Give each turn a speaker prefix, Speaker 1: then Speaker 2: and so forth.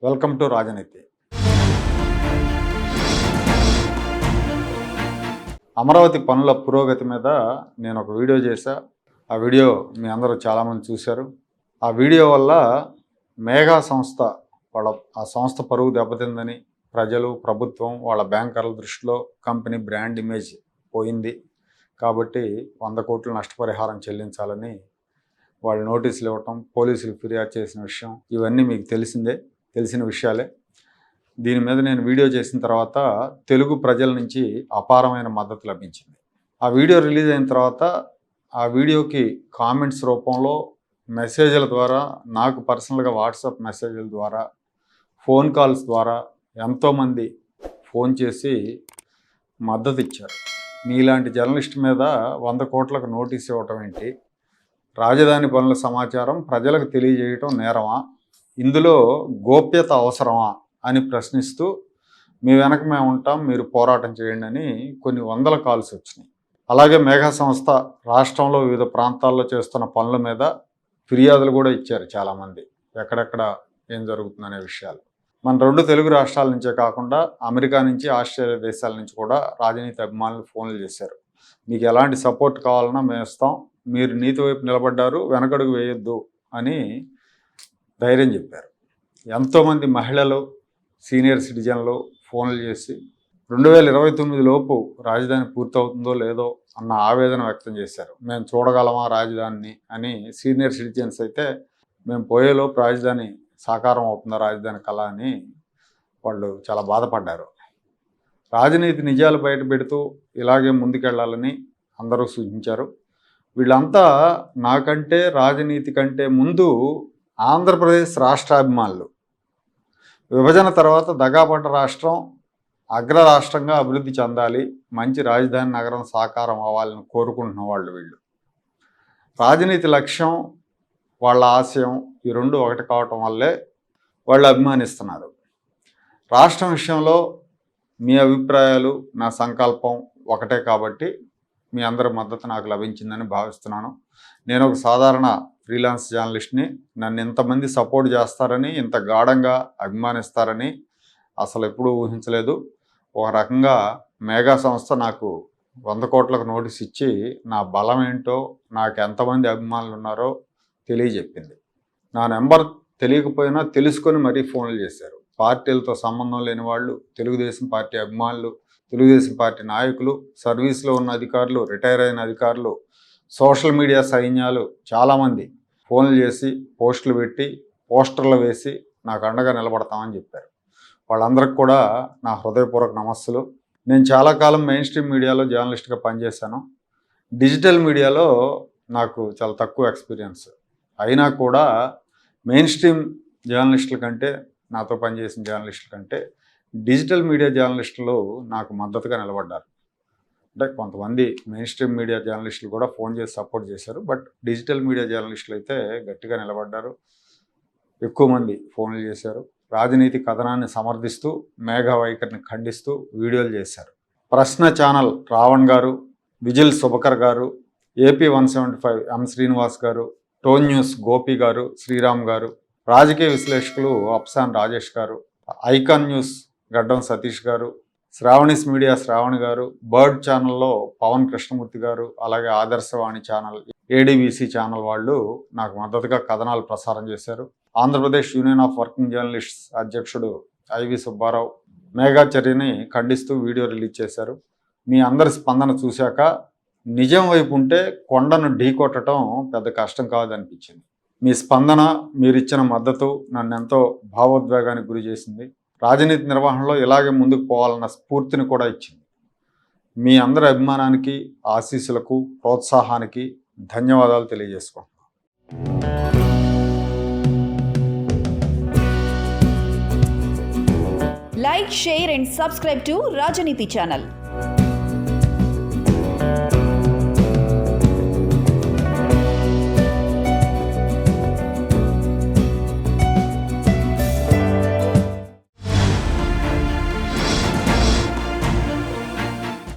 Speaker 1: Welcome to రాజనీతి. అమరావతి పనుల పురోగతి మీద నేను ఒక వీడియో చేశా. ఆ వీడియో మీ అందరూ చాలామంది చూశారు. ఆ వీడియో వల్ల మేఘా సంస్థ ఆ సంస్థ పరువు దెబ్బతిందని ప్రజలు, ప్రభుత్వం, వాళ్ళ బ్యాంకర్ల దృష్టిలో కంపెనీ బ్రాండ్ ఇమేజ్ పోయింది. కాబట్టి 100 కోట్లు నష్టపరిహారం చెల్లించాలని వాళ్ళు నోటీసులు ఇవ్వటం, పోలీసులు ఫిర్యాదు చేసిన విషయం ఇవన్నీ మీకు తెలిసిన విషయాలే. దీని మీద నేను వీడియో చేసిన తర్వాత తెలుగు ప్రజల నుంచి అపారమైన మద్దతు లభించింది. ఆ వీడియో రిలీజ్ అయిన తర్వాత ఆ వీడియోకి కామెంట్స్ రూపంలో, మెసేజ్ల ద్వారా, నాకు పర్సనల్గా వాట్సాప్ మెసేజ్ల ద్వారా, ఫోన్ కాల్స్ ద్వారా ఎంతోమంది ఫోన్ చేసి మద్దతు ఇచ్చారు. మీలాంటి జర్నలిస్ట్ మీద 100 కోట్లకు నోటీస్ ఇవ్వటం ఏంటి? రాజధాని పనుల సమాచారం ప్రజలకు తెలియజేయటం నేరమా? ఇందులో గోప్యత అవసరమా అని ప్రశ్నిస్తూ మీ వెనక మేము ఉంటాం, మీరు పోరాటం చేయండి అని కొన్ని వందల కాల్స్ వచ్చినాయి. అలాగే మేఘా సంస్థ రాష్ట్రంలో వివిధ ప్రాంతాల్లో చేస్తున్న పనుల మీద ఫిర్యాదులు కూడా ఇచ్చారు చాలామంది, ఎక్కడెక్కడ ఏం జరుగుతుందనే విషయాలు. మన 2 తెలుగు రాష్ట్రాల నుంచే కాకుండా అమెరికా నుంచి, ఆస్ట్రేలియా దేశాల నుంచి కూడా రాజనీతి అభిమానులు ఫోన్లు చేశారు. మీకు ఎలాంటి సపోర్ట్ కావాలన్నా మేము ఇస్తాం, మీరు నీతి వైపు నిలబడ్డారు, వెనకడుగు వేయొద్దు అని ధైర్యం చెప్పారు. ఎంతోమంది మహిళలు, సీనియర్ సిటిజన్లు ఫోన్లు చేసి 2029 లోపు రాజధాని పూర్తవుతుందో లేదో అన్న ఆవేదన వ్యక్తం చేశారు. మేము చూడగలమా రాజధానిని అని. సీనియర్ సిటిజన్స్ అయితే మేము పోయేలోపు రాజధాని సాకారం అవుతుందా, రాజధాని కళ అని వాళ్ళు చాలా బాధపడ్డారు. రాజనీతి నిజాలు బయట పెడుతూ ఇలాగే ముందుకెళ్లాలని అందరూ సూచించారు. వీళ్ళంతా నాకంటే, రాజనీతి కంటే ముందు ఆంధ్రప్రదేశ్ రాష్ట్రాభిమానులు. విభజన తర్వాత దగాపడ్డ రాష్ట్రం అగ్ర రాష్ట్రంగా అభివృద్ధి చెందాలి, మంచి రాజధాని నగరం సాకారం అవ్వాలని కోరుకుంటున్న వాళ్ళు వీళ్ళు. రాజనీతి లక్ష్యం, వాళ్ళ ఆశయం ఈ 2 ఒకటి కావటం వల్లే వాళ్ళు అభిమానిస్తున్నారు. రాష్ట్రం విషయంలో మీ అభిప్రాయాలు, నా సంకల్పం ఒకటే కాబట్టి మీ అందరి మద్దతు నాకు లభించిందని భావిస్తున్నాను. నేను ఒక సాధారణ ఫ్రీలాన్స్ జర్నలిస్ట్ని. నన్ను ఇంతమంది సపోర్ట్ చేస్తారని, ఇంత గాఢంగా అభిమానిస్తారని అసలు ఎప్పుడూ ఊహించలేదు. ఒక రకంగా మేఘా సంస్థ నాకు 100 కోట్లకు నోటీస్ ఇచ్చి నా బలం ఏంటో, నాకు ఎంతమంది అభిమానులు ఉన్నారో తెలియజెప్పింది. నా నెంబర్ తెలియకపోయినా తెలుసుకొని మరీ ఫోన్లు చేశారు. పార్టీలతో సంబంధం లేని వాళ్ళు, తెలుగుదేశం పార్టీ అభిమానులు, తెలుగుదేశం పార్టీ నాయకులు, సర్వీస్లో ఉన్న అధికారులు, రిటైర్ అయిన అధికారులు, సోషల్ మీడియా సైన్యాలు చాలామంది ఫోన్లు చేసి, పోస్టులు పెట్టి, పోస్టర్లు వేసి నాకు అండగా నిలబడతామని చెప్పారు. వాళ్ళందరికీ కూడా నా హృదయపూర్వక నమస్సులు. నేను చాలా కాలం మెయిన్ స్ట్రీమ్ మీడియాలో జర్నలిస్ట్గా పనిచేశాను. డిజిటల్ మీడియాలో నాకు చాలా తక్కువ ఎక్స్పీరియన్స్. అయినా కూడా మెయిన్ స్ట్రీమ్ జర్నలిస్టుల కంటే, నాతో పనిచేసిన జర్నలిస్టుల కంటే డిజిటల్ మీడియా జర్నలిస్టులు నాకు మద్దతుగా నిలబడ్డారు. అంటే కొంతమంది మెయిన్ స్ట్రీమ్ మీడియా జర్నలిస్టులు కూడా ఫోన్ చేసి సపోర్ట్ చేశారు. బట్ డిజిటల్ మీడియా జర్నలిస్టులు అయితే గట్టిగా నిలబడ్డారు. ఎక్కువ మంది ఫోన్లు చేశారు. రాజనీతి కథనాన్ని సమర్థిస్తూ, మేఘా వైఖరిని ఖండిస్తూ వీడియోలు చేశారు. ప్రశ్న ఛానల్ రావణ్ గారు, విజిల్ సుభకర్ గారు, AP 175 M శ్రీనివాస్ గారు, టోన్ న్యూస్ గోపి గారు, శ్రీరామ్ గారు, రాజకీయ విశ్లేషకులు అప్సాన్ రాజేష్ గారు, ఐకాన్ న్యూస్ గడ్డం సతీష్ గారు, శ్రావణిస్ మీడియా శ్రావణి గారు, బర్డ్ ఛానల్లో పవన్ కృష్ణమూర్తి గారు, అలాగే ఆదర్శవాణి ఛానల్, ADBC ఛానల్ వాళ్ళు నాకు మద్దతుగా కథనాలు ప్రసారం చేశారు. Andhra Pradesh union of working journalists అధ్యక్షుడు IV సుబ్బారావు మేఘా చర్యని ఖండిస్తూ వీడియో రిలీజ్ చేశారు. మీ అందరి స్పందన చూశాక నిజం వైపు ఉంటే కొండను ఢీకొట్టడం పెద్ద కష్టం కాదనిపించింది. మీ స్పందన, మీరిచ్చిన మద్దతు నన్ను ఎంతో భావోద్వేగానికి గురి చేసింది. రాజనీతి నిర్వహణలో ఇలాగే ముందుకు పోవాలన్న స్ఫూర్తిని కూడా ఇచ్చింది. మీ అందరి అభిమానానికి, ఆశీస్సులకు, ప్రోత్సాహానికి ధన్యవాదాలు తెలియజేసుకుంటున్నాను.
Speaker 2: Like, share and subscribe to Rajaniti channel.